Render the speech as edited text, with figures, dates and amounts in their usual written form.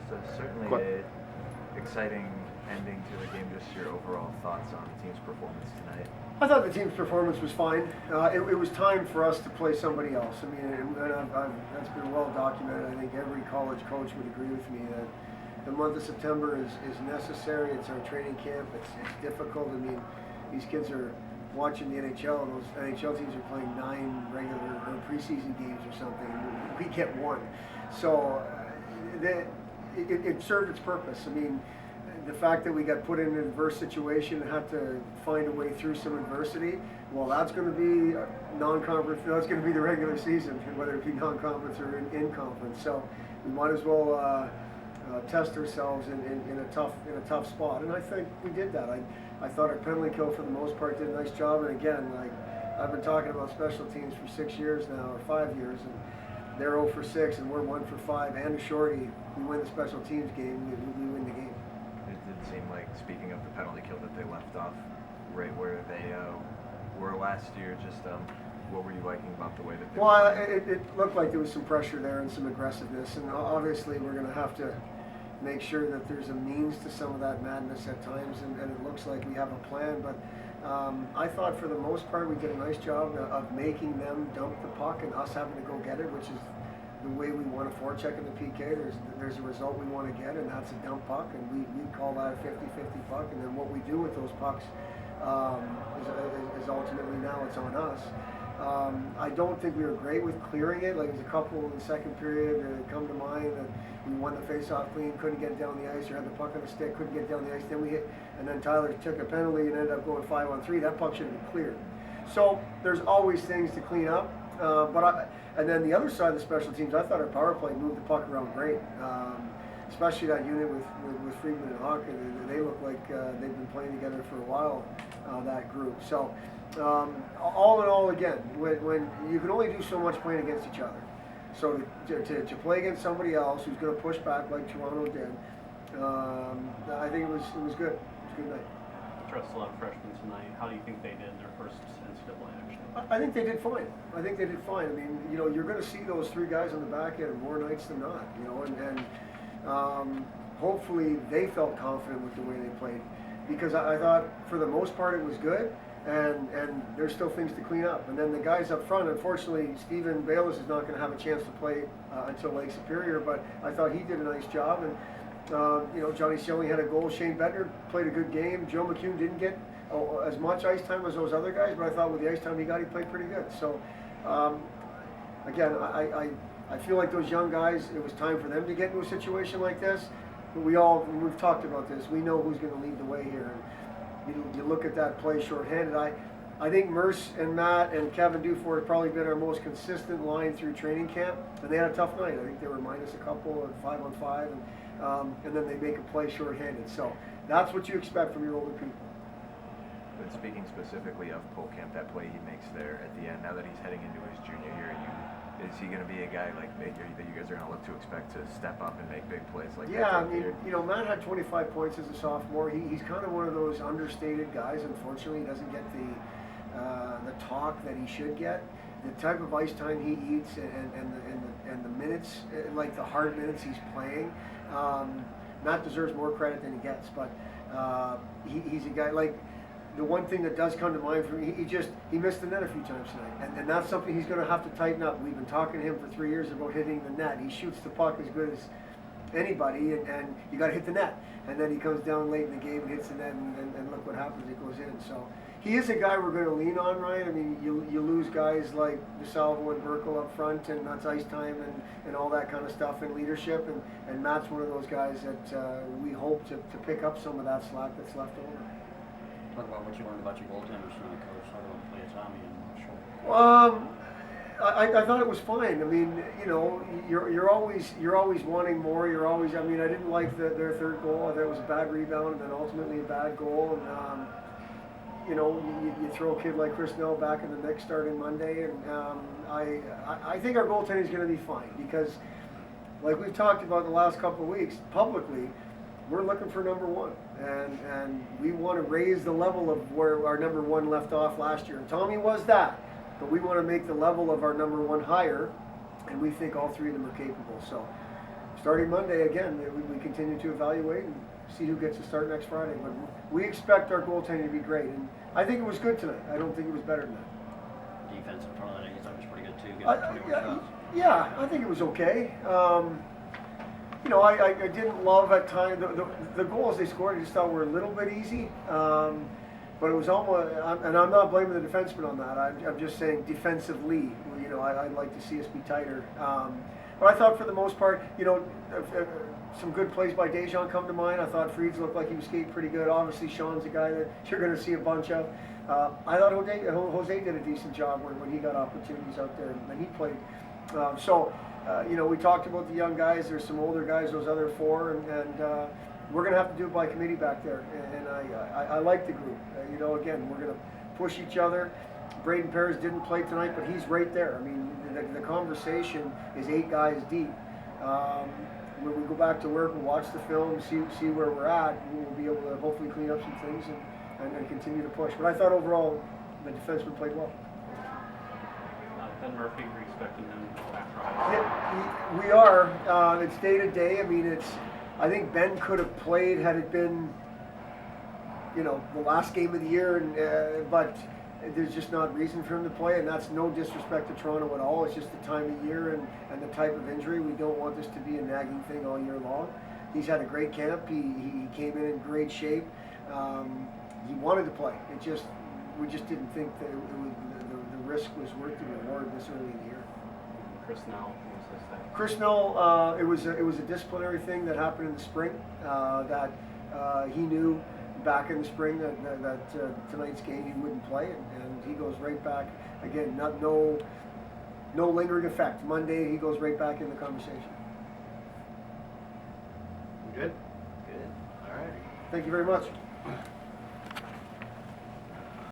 So certainly an exciting ending to the game. Just your overall thoughts on the team's performance tonight. I thought the team's performance was fine. It was time for us to play somebody else. I mean, that's been well documented. I think every college coach would agree with me that the month of September is necessary. It's our training camp. It's difficult. I mean, these kids are watching the NHL, and those NHL teams are playing 9 regular or preseason games or something. We get 1. So it served its purpose. I mean, the fact that we got put in an adverse situation and had to find a way through some adversity, well, that's going to be non-conference. That's going to be the regular season, whether it be non-conference or in conference. So we might as well test ourselves in a tough spot, and I think we did that. I thought our penalty kill for the most part did a nice job, and again, like I've been talking about special teams for 6 years now, or 5 years, and they're 0 for 6 and we're 1 for 5, and a shorty. We win the special teams game, we win the game. It did seem like, speaking of the penalty kill, that they left off right where they were last year. Just what were you liking about the way that they Well, it looked like there was some pressure there and some aggressiveness, and obviously we're going to have to make sure that there's a means to some of that madness at times, and it looks like we have a plan. But I thought for the most part we did a nice job of making them dump the puck and us having to go get it, which is the way we want to forecheck in the PK. There's a result we want to get, and that's a dump puck, and we call that a 50-50 puck, and then what we do with those pucks is ultimately now it's on us. I don't think we were great with clearing it. Like, there's a couple in the second period that come to mind that we won the face-off clean, couldn't get down the ice, or had the puck on the stick, couldn't get down the ice. Then we hit, and then Tyler took a penalty and ended up going 5-on-3. That puck should have been cleared. So there's always things to clean up. And then the other side of the special teams, I thought our power play moved the puck around great. Especially that unit with Friedman and Hawk. They look like they've been playing together for a while, that group. So all in all, again, when you can only do so much playing against each other. So to play against somebody else who's going to push back like Toronto did, I think it was good. It was a good night. Addressed a lot of freshmen tonight. How do you think they did in their first NCAA action? I think they did fine. I mean, you're going to see those 3 guys on the back end more nights than not. And hopefully they felt confident with the way they played, because I thought for the most part it was good. And there's still things to clean up. And then the guys up front, unfortunately, Stephen Bayless is not going to have a chance to play until Lake Superior, but I thought he did a nice job. And Johnny Shelley had a goal. Shane Bednar played a good game. Joe McCune didn't get as much ice time as those other guys, but I thought with the ice time he got, he played pretty good. So, again, I feel like those young guys, it was time for them to get into a situation like this. But we've talked about this. We know who's going to lead the way here. And you look at that play shorthanded. I think Merce and Matt and Kevin Dufour have probably been our most consistent line through training camp, and they had a tough night. I think they were minus a couple at 5-on-5, and then they make a play shorthanded. So that's what you expect from your older people. But speaking specifically of Polkamp, that play he makes there at the end, now that he's heading into his junior year, is he going to be a guy like that you guys are going to look to expect to step up and make big plays like that? Yeah, I mean, Matt had 25 points as a sophomore. He's kind of one of those understated guys. Unfortunately, he doesn't get the talk that he should get. The type of ice time he eats and the minutes, like the hard minutes he's playing, Matt deserves more credit than he gets. But he's a guy like. The one thing that does come to mind for me, he missed the net a few times tonight, and that's something he's going to have to tighten up. We've been talking to him for 3 years about hitting the net. He shoots the puck as good as anybody, and you got to hit the net. And then he comes down late in the game and hits the net, and look what happens, it goes in. So he is a guy we're going to lean on, Ryan. I mean, you lose guys like DeSalvo and Burkle up front, and that's ice time and all that kind of stuff, and leadership, and Matt's one of those guys that we hope to pick up some of that slack that's left over. Talk about what you learned about your goaltenders tonight, Coach. Talk about play Tommy and Shaw. I thought it was fine. I mean, you're always wanting more. I didn't like their third goal. I thought it was a bad rebound and then ultimately a bad goal. And you throw a kid like Chris Nell back in the mix starting Monday, and I think our goaltending is going to be fine, because, like we've talked about the last couple of weeks publicly, we're looking for number 1, and we want to raise the level of where our number 1 left off last year. And Tommy was that, but we want to make the level of our number 1 higher, and we think all 3 of them are capable. So starting Monday again, we continue to evaluate and see who gets to start next Friday. But we expect our goaltending to be great, and I think it was good tonight. I don't think it was better than that. Defense in front of that, I thought it was pretty good too. Getting 21 shots. Yeah, I think it was okay. You know, I didn't love at times the goals they scored. I just thought were a little bit easy. But it was almost, and I'm not blaming the defenseman on that. I'm just saying defensively, you know, I'd like to see us be tighter. But I thought for the most part, you know, some good plays by Dejan come to mind. I thought Freeds looked like he was skating pretty good. Obviously, Sean's a guy that you're going to see a bunch of. I thought Jose did a decent job when he got opportunities out there and he played. You know, we talked about the young guys. There's some older guys, those other four, and we're going to have to do it by committee back there. And I like the group. You know, again, we're going to push each other. Braden Perez didn't play tonight, but he's right there. I mean, the conversation is 8 guys deep. When we go back to work, we'll watch the film, see where we're at, and we'll be able to hopefully clean up some things and continue to push. But I thought overall the defenseman played well. Ben Murphy, we're expecting him back Friday. Yeah, we are. It's day to day. I mean, I think Ben could have played had it been, you know, the last game of the year, but there's just not reason for him to play, and that's no disrespect to Toronto at all. It's just the time of year and the type of injury. We don't want this to be a nagging thing all year long. He's had a great camp. He came in great shape. He wanted to play. We just didn't think that the risk was worth the reward this early in the year. Chris Nell, what was his thing? Chris Nell, it was a disciplinary thing that happened in the spring that he knew back in the spring that tonight's game he wouldn't play, and he goes right back again. No lingering effect. Monday he goes right back in the conversation. Good. All right. Thank you very much.